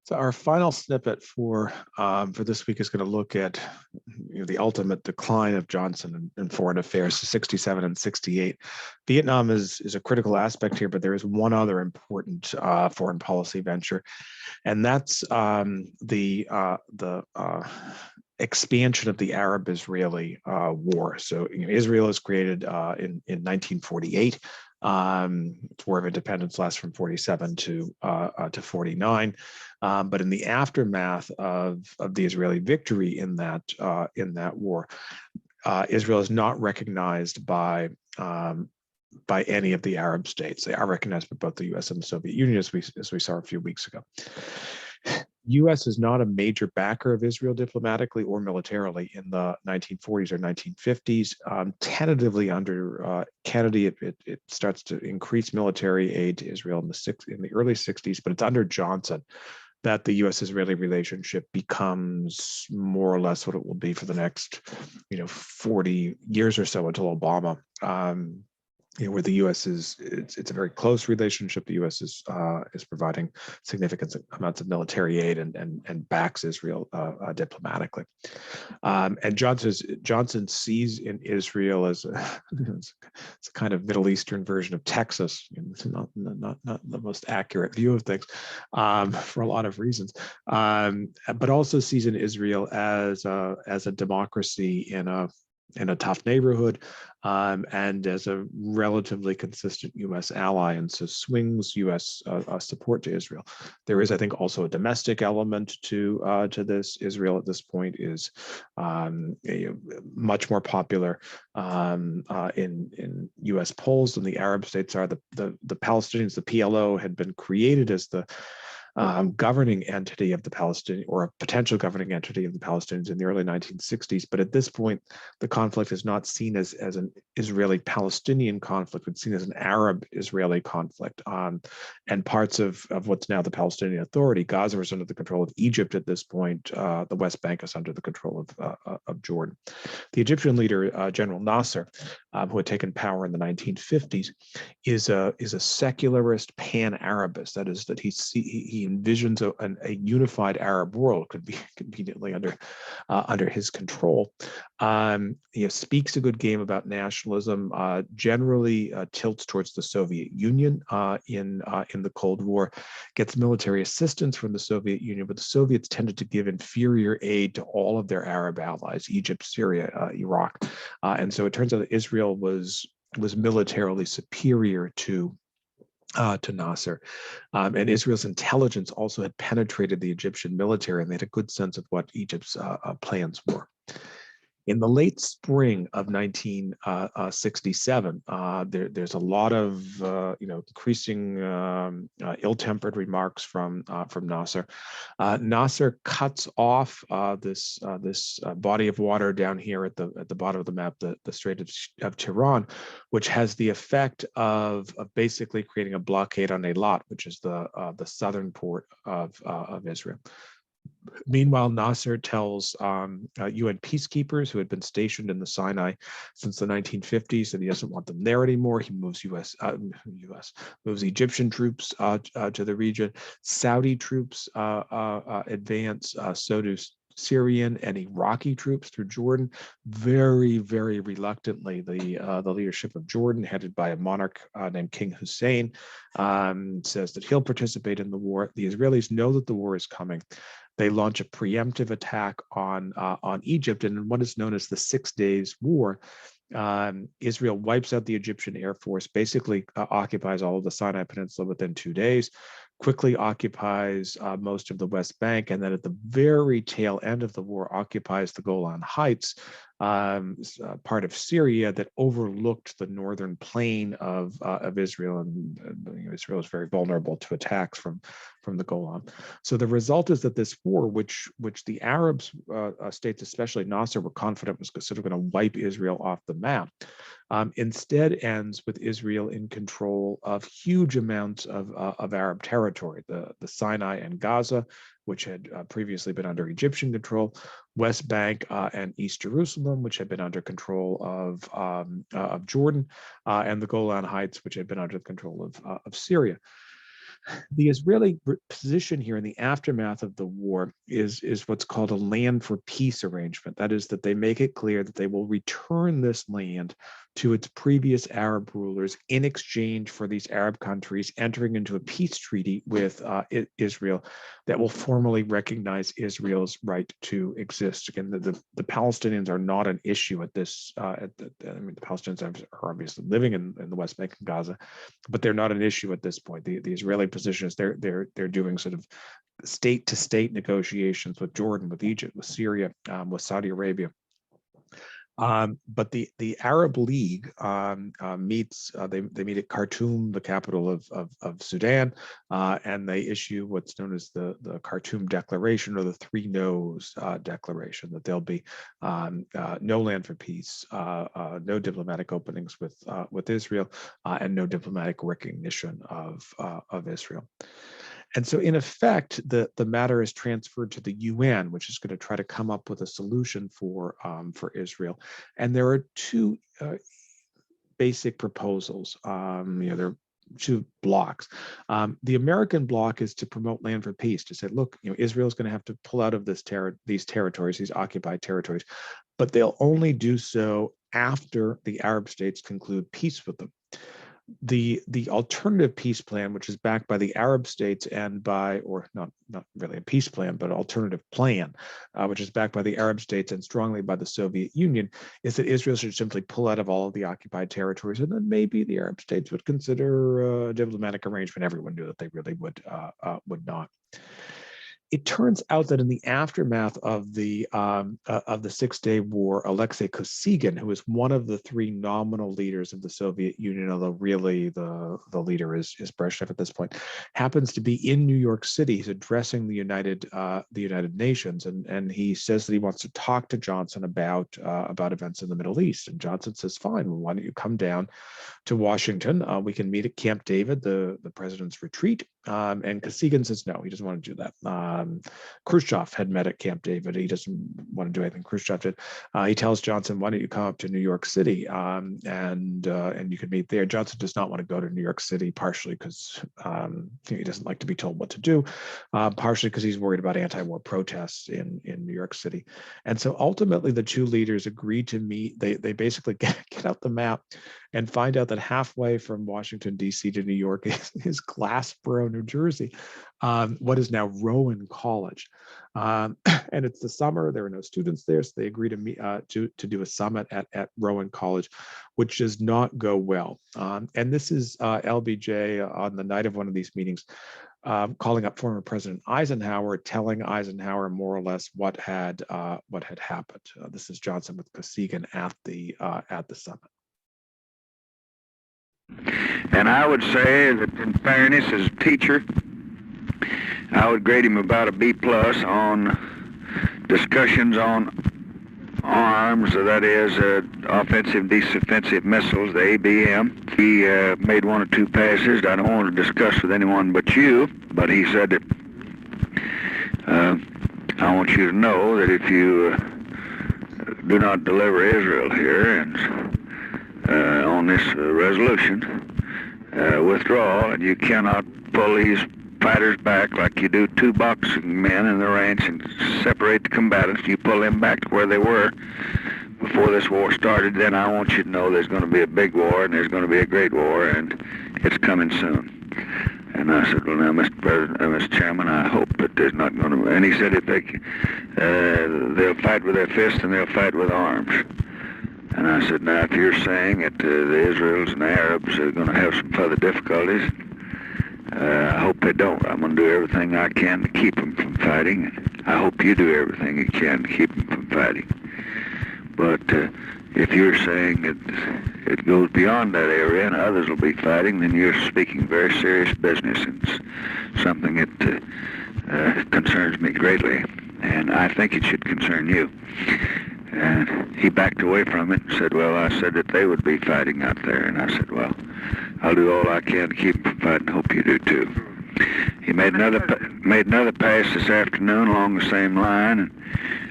So our final snippet for this week is going to look at the ultimate decline of Johnson in foreign affairs, 67 and 68. Vietnam is a critical aspect here, but there is one other important foreign policy venture, and that's the expansion of the Arab-Israeli war. So Israel is created in 1948. War of Independence lasts from 47 to 49. But in the aftermath of the Israeli victory in that war, Israel is not recognized by any of the Arab states. They are recognized by both the U.S. and the Soviet Union, as we saw a few weeks ago. U.S. is not a major backer of Israel diplomatically or militarily in the 1940s or 1950s. Tentatively under Kennedy, it starts to increase military aid to Israel in the early 60s, but it's under Johnson that the U.S.-Israeli relationship becomes more or less what it will be for the next 40 years or so until Obama. Where the U.S. it's a very close relationship. The U.S. is providing significant amounts of military aid and backs Israel diplomatically. And Johnson sees in Israel as it's a kind of Middle Eastern version of Texas. It's not the most accurate view of things for a lot of reasons, but also sees in Israel as a democracy in a tough neighborhood, and as a relatively consistent U.S. ally, and so swings U.S. Support to Israel. There is, I think, also a domestic element to this. Israel at this point is much more popular in U.S. polls than the Arab states are. The Palestinians, the PLO, had been created as the governing entity of the Palestinians, or a potential governing entity of the Palestinians in the early 1960s. But at this point, the conflict is not seen as an Israeli-Palestinian conflict. It's seen as an Arab-Israeli conflict. And parts of what's now the Palestinian Authority, Gaza is under the control of Egypt at this point. The West Bank is under the control of Jordan. The Egyptian leader, General Nasser, who had taken power in the 1950s, is a secularist pan-Arabist. That is, that he envisions a unified Arab world, could be conveniently under his control. He speaks a good game about nationalism, generally tilts towards the Soviet Union in the Cold War, gets military assistance from the Soviet Union, but the Soviets tended to give inferior aid to all of their Arab allies, Egypt, Syria, Iraq. And so it turns out that Israel was militarily superior to Nasser. And Israel's intelligence also had penetrated the Egyptian military, and they had a good sense of what Egypt's plans were. In the late spring of 1967, there's a lot of increasing ill-tempered remarks from Nasser. Nasser cuts off this body of water down here at the bottom of the map, the Strait of Tiran, which has the effect of basically creating a blockade on Eilat, which is the southern port of Israel. Meanwhile, Nasser tells UN peacekeepers who had been stationed in the Sinai since the 1950s that he doesn't want them there anymore. He moves moves Egyptian troops to the region. Saudi troops advance. So do Syrian and Iraqi troops through Jordan. Very, very reluctantly, the leadership of Jordan, headed by a monarch named King Hussein, says that he'll participate in the war. The Israelis know that the war is coming. They launch a preemptive attack on Egypt, and in what is known as the 6 Days War, Israel wipes out the Egyptian Air Force, basically occupies all of the Sinai Peninsula within 2 days, quickly occupies most of the West Bank, and then at the very tail end of the war occupies the Golan Heights, part of Syria that overlooked the northern plain of Israel, and Israel is very vulnerable to attacks from the Golan. So the result is that this war, which the Arab states, especially Nasser, were confident was sort of going to wipe Israel off the map, instead ends with Israel in control of huge amounts of Arab territory, the Sinai and Gaza, which had previously been under Egyptian control, West Bank and East Jerusalem, which had been under control of Jordan, and the Golan Heights, which had been under the control of Syria. The Israeli position here in the aftermath of the war is what's called a land for peace arrangement. That is, that they make it clear that they will return this land to its previous Arab rulers in exchange for these Arab countries entering into a peace treaty with Israel that will formally recognize Israel's right to exist. Again, the Palestinians are not an issue at this. The Palestinians are obviously living in the West Bank and Gaza, but they're not an issue at this point. The Israeli position is they're doing sort of state-to-state negotiations with Jordan, with Egypt, with Syria, with Saudi Arabia. But the Arab League meets. They meet at Khartoum, the capital of Sudan, and they issue what's known as the Khartoum Declaration, or the Three No's Declaration, that there'll be no land for peace, no diplomatic openings with Israel, and no diplomatic recognition of Israel. And so, in effect, the matter is transferred to the UN, which is going to try to come up with a solution for Israel. And there are two basic proposals. There are two blocks. The American bloc is to promote land for peace, to say, look, Israel is going to have to pull out of these territories, these occupied territories, but they'll only do so after the Arab states conclude peace with them. The alternative peace plan, which is backed by the Arab states and by, or not really a peace plan, but alternative plan, which is backed by the Arab states and strongly by the Soviet Union, is that Israel should simply pull out of all of the occupied territories, and then maybe the Arab states would consider a diplomatic arrangement. Everyone knew that they really would not. It turns out that in the aftermath of the 6-Day War, Alexei Kosygin, who was one of the three nominal leaders of the Soviet Union, although really the leader is Brezhnev at this point, happens to be in New York City. He's addressing the United Nations, and he says that he wants to talk to Johnson about events in the Middle East. And Johnson says, "Fine, well, why don't you come down to Washington? We can meet at Camp David, the president's retreat." And Kosygin says no, he doesn't want to do that. Khrushchev had met at Camp David. He doesn't want to do anything Khrushchev did. He tells Johnson, "Why don't you come up to New York City and you can meet there." Johnson does not want to go to New York City, partially because he doesn't like to be told what to do, partially because he's worried about anti-war protests in New York City. And so ultimately, the two leaders agreed to meet. They basically get out the map and find out that halfway from Washington, D.C. to New York is Glassboro, New Jersey, what is now Rowan College. And it's the summer. There are no students there, so they agree to meet to do a summit at Rowan College, which does not go well. And this is LBJ on the night of one of these meetings, calling up former President Eisenhower, telling Eisenhower more or less what had happened. This is Johnson with Kosygin at the summit. And I would say that, in fairness, as a teacher, I would grade him about a B+ on discussions on arms, that is, offensive, defensive missiles, the ABM. He made one or two passes I don't want to discuss with anyone but you, but he said that I want you to know that if you do not deliver Israel here and on this resolution, withdrawal, and you cannot pull these fighters back like you do two boxing men in the range and separate the combatants. You pull them back to where they were before this war started, then I want you to know there's going to be a big war, and there's going to be a great war, and it's coming soon. And I said, well, now, Mr. President, Mr. Chairman, I hope that there's not going to. And he said, if they'll fight with their fists and they'll fight with arms. And I said, now, if you're saying that the Israelis and the Arabs are going to have some further difficulties, I hope they don't. I'm going to do everything I can to keep them from fighting. I hope you do everything you can to keep them from fighting. But if you're saying that it goes beyond that area and others will be fighting, then you're speaking very serious business, and it's something that concerns me greatly, and I think it should concern you. And he backed away from it and said, well, I said that they would be fighting out there. And I said, well, I'll do all I can to keep them from fighting. Hope you do too. He made another pass this afternoon along the same line, and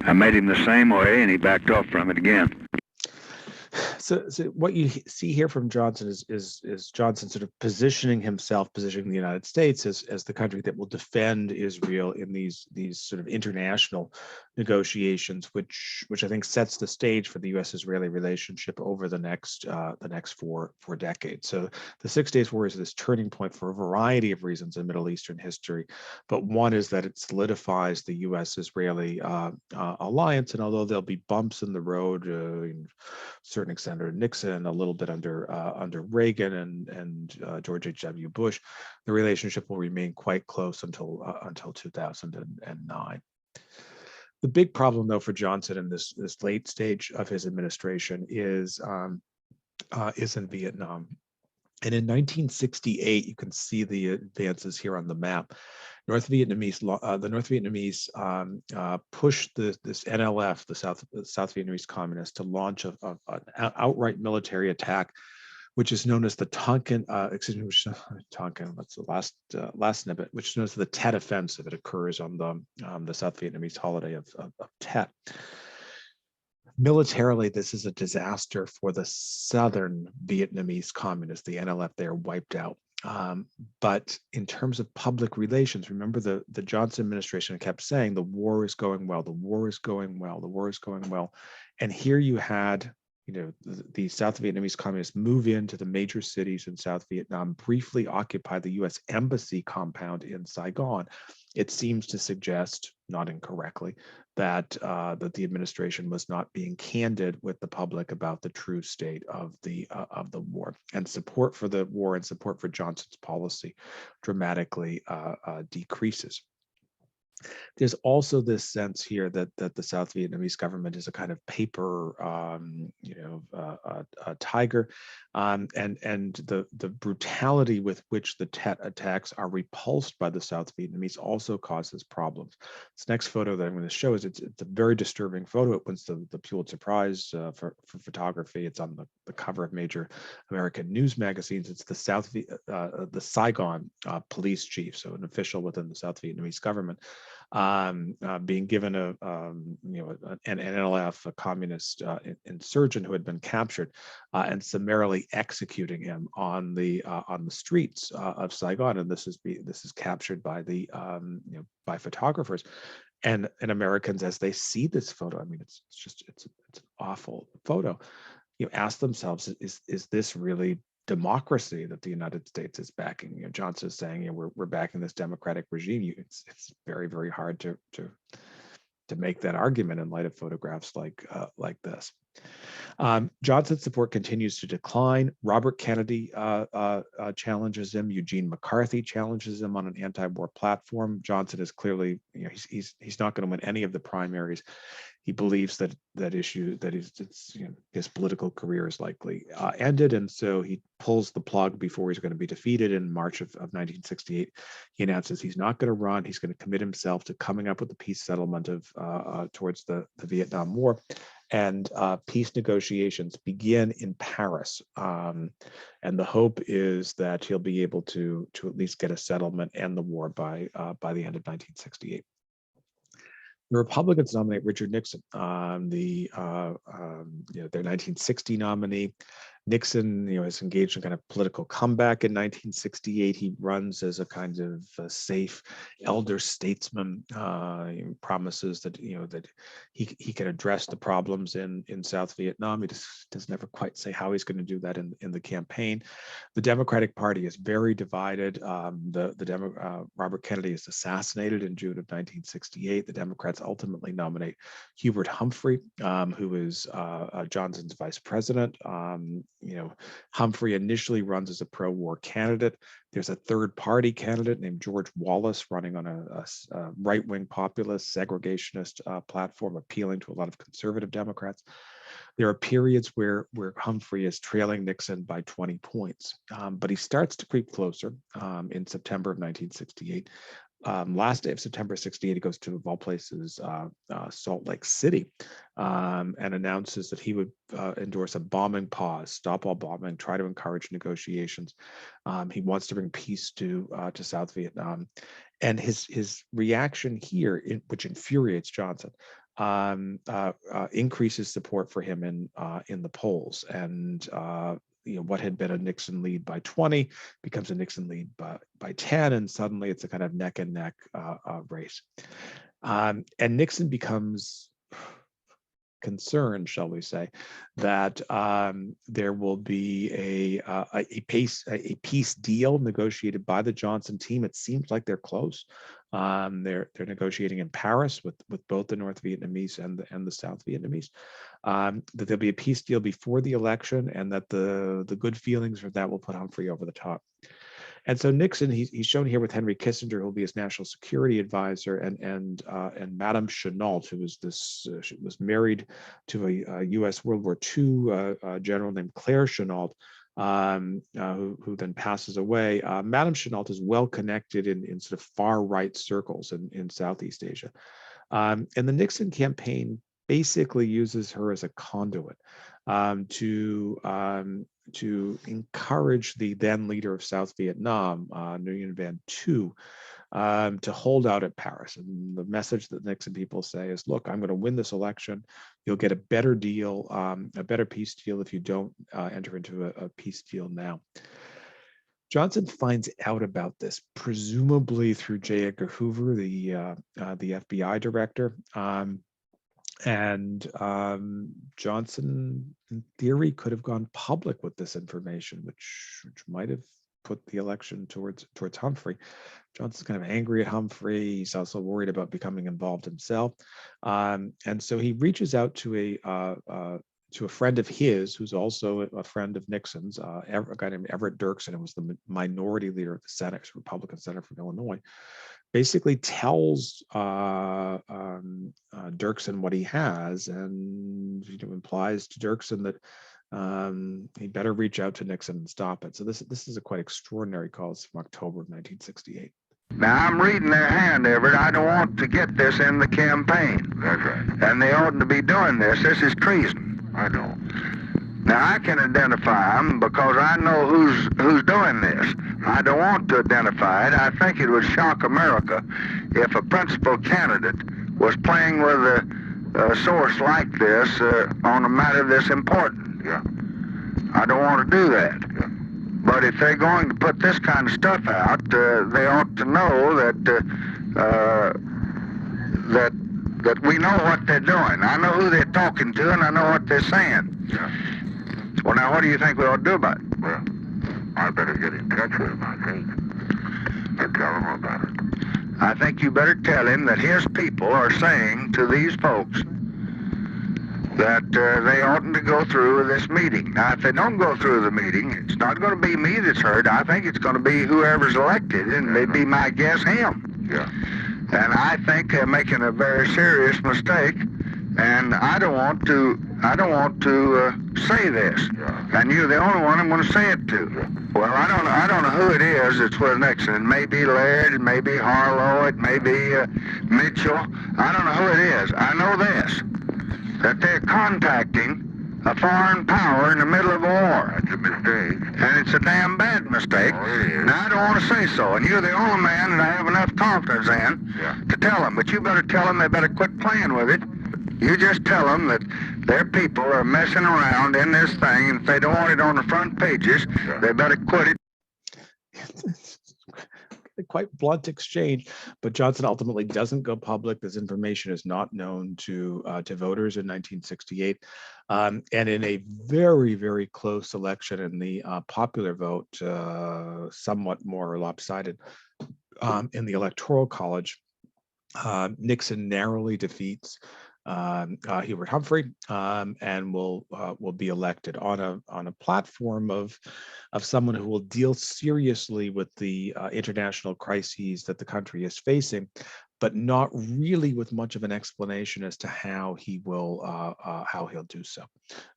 I made him the same way, and he backed off from it again. So what you see here from Johnson is Johnson sort of positioning himself, positioning the United States as the country that will defend Israel in these sort of international negotiations, which I think sets the stage for the U.S.-Israeli relationship over the next four decades. So the Six Days War is this turning point for a variety of reasons in Middle Eastern history, but one is that it solidifies the U.S.-Israeli alliance, and although there'll be bumps in the road, in certain extent under Nixon, a little bit under Reagan and George H.W. Bush, the relationship will remain quite close until 2009. The big problem, though, for Johnson in this late stage of his administration is in Vietnam. And in 1968, you can see the advances here on the map. The North Vietnamese pushed this NLF, the South Vietnamese Communists, to launch an outright military attack, which is known as the Tonkin. Tonkin. That's the last snippet, which is known as the Tet Offensive. It occurs on the South Vietnamese holiday of Tet. Militarily, this is a disaster for the Southern Vietnamese Communists. The NLF, they are wiped out. But in terms of public relations, remember the Johnson administration kept saying the war is going well, the war is going well, the war is going well. And here you had, the South Vietnamese Communists move into the major cities in South Vietnam, briefly occupy the U.S. Embassy compound in Saigon. It seems to suggest, not incorrectly, that the administration was not being candid with the public about the true state of the war, and support for the war and support for Johnson's policy dramatically decreases. There's also this sense here that the South Vietnamese government is a kind of paper, tiger, and the brutality with which the Tet attacks are repulsed by the South Vietnamese also causes problems. This next photo that I'm going to show is it's a very disturbing photo. It wins the Pulitzer Prize for photography. It's on the cover of major American news magazines. It's the Saigon police chief, so an official within the South Vietnamese government, being given an NLF, a communist insurgent who had been captured, and summarily executing him on the streets of Saigon. And this is captured by by photographers, and Americans, as they see this photo. I mean, it's an awful photo. Ask themselves, is this really democracy that the United States is backing? Johnson is saying, we're backing this democratic regime. It's very, very hard to make that argument in light of photographs like this. Johnson's support continues to decline. Robert Kennedy challenges him. Eugene McCarthy challenges him on an anti-war platform. Johnson is clearly, he's not going to win any of the primaries. He believes that his political career is likely ended, and so he pulls the plug before he's going to be defeated. In March of 1968, he announces he's not going to run. He's going to commit himself to coming up with a peace settlement towards the Vietnam War. And peace negotiations begin in Paris, and the hope is that he'll be able to at least get a settlement and the war by the end of 1968. The Republicans nominate Richard Nixon, their 1960 nominee. Nixon, is engaged in kind of political comeback in 1968. He runs as a kind of safe elder statesman. He promises that that he can address the problems in South Vietnam. He just does never quite say how he's going to do that in the campaign. The Democratic Party is very divided. Robert Kennedy is assassinated in June of 1968. The Democrats ultimately nominate Hubert Humphrey, who is Johnson's vice president. Humphrey initially runs as a pro-war candidate. There's a third-party candidate named George Wallace running on a right-wing populist, segregationist platform, appealing to a lot of conservative Democrats. There are periods where Humphrey is trailing Nixon by 20 points, but he starts to creep closer in September of 1968. Last day of September 68, he goes to, of all places, Salt Lake City, and announces that he would endorse a bombing pause, stop all bombing, try to encourage negotiations. He wants to bring peace to South Vietnam. And his reaction here, which infuriates Johnson, increases support for him in the polls, and what had been a Nixon lead by 20 becomes a Nixon lead by 10, and suddenly it's a kind of neck and neck race. And Nixon becomes concerned, shall we say, that there will be a peace deal negotiated by the Johnson team. It seems like they're close. They're negotiating in Paris with both the North Vietnamese and the South Vietnamese. That there'll be a peace deal before the election, and that the good feelings for that will put Humphrey over the top. And so Nixon, he's shown here with Henry Kissinger, who will be his national security advisor, and Madame Chennault, who was married to a U.S. World War II general named Claire Chennault, who then passes away. Madame Chennault is well connected in sort of far right circles in Southeast Asia, and the Nixon campaign basically uses her as a conduit to encourage the then leader of South Vietnam, Nguyen Van Thu, to hold out at Paris. And the message that Nixon people say is, look, I'm going to win this election. You'll get a better deal, a better peace deal if you don't enter into a peace deal now. Johnson finds out about this, presumably through J. Edgar Hoover, the FBI director. And Johnson, in theory, could have gone public with this information, which might have put the election towards Humphrey. Johnson's kind of angry at Humphrey. He's also worried about becoming involved himself, and so he reaches out to a friend of his, who's also a friend of Nixon's, a guy named Everett Dirksen, who was the minority leader of the Senate, Republican senator from Illinois. Basically tells Dirksen what he has, and implies to Dirksen that he better reach out to Nixon and stop it. So this is a quite extraordinary call. It's from October of 1968. Now, I'm reading their hand, Everett. I don't want to get this in the campaign. That's right. And they oughtn't to be doing this. This is treason. I know. Now, I can identify them because I know who's doing this. I don't want to identify it. I think it would shock America if a principal candidate was playing with a source like this on a matter this important. Yeah. I don't want to do that. Yeah. But if they're going to put this kind of stuff out, they ought to know that we know what they're doing. I know who they're talking to, and I know what they're saying. Yeah. Well, now, what do you think we ought to do about it? Well, I better get in touch with him, I think, and tell him about it. I think you better tell him that his people are saying to these folks that they oughtn't to go through with this meeting. Now, if they don't go through the meeting, it's not going to be me that's heard. I think it's going to be whoever's elected, and maybe my guess him. Yeah. And I think they're making a very serious mistake, and I don't want to say this. Yeah. And you're the only one I'm going to say it to. Yeah. Well, I don't know who it is that's with Nixon. It may be Laird, it may be Harlow, it may be Mitchell. I don't know who it is. I know this, that they're contacting a foreign power in the middle of a war. That's a mistake. And it's a damn bad mistake. Oh, it is. Now, I don't want to say so, and you're the only man that I have enough confidence in to tell them. But you better tell them they better quit playing with it. You just tell them that their people are messing around in this thing, and if they don't want it on the front pages, they better quit it. Quite blunt exchange, but Johnson ultimately doesn't go public. This information is not known to voters in 1968, and in a very, very close election in the popular vote, somewhat more lopsided in the Electoral College, Nixon narrowly defeats Hubert Humphrey, and will be elected on a platform of someone who will deal seriously with the international crises that the country is facing, but not really with much of an explanation as to how he'll do so.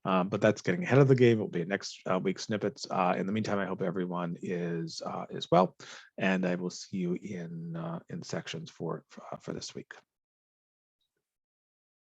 But that's getting ahead of the game. It will be next week's snippets. In the meantime, I hope everyone is well, and I will see you in sections for this week.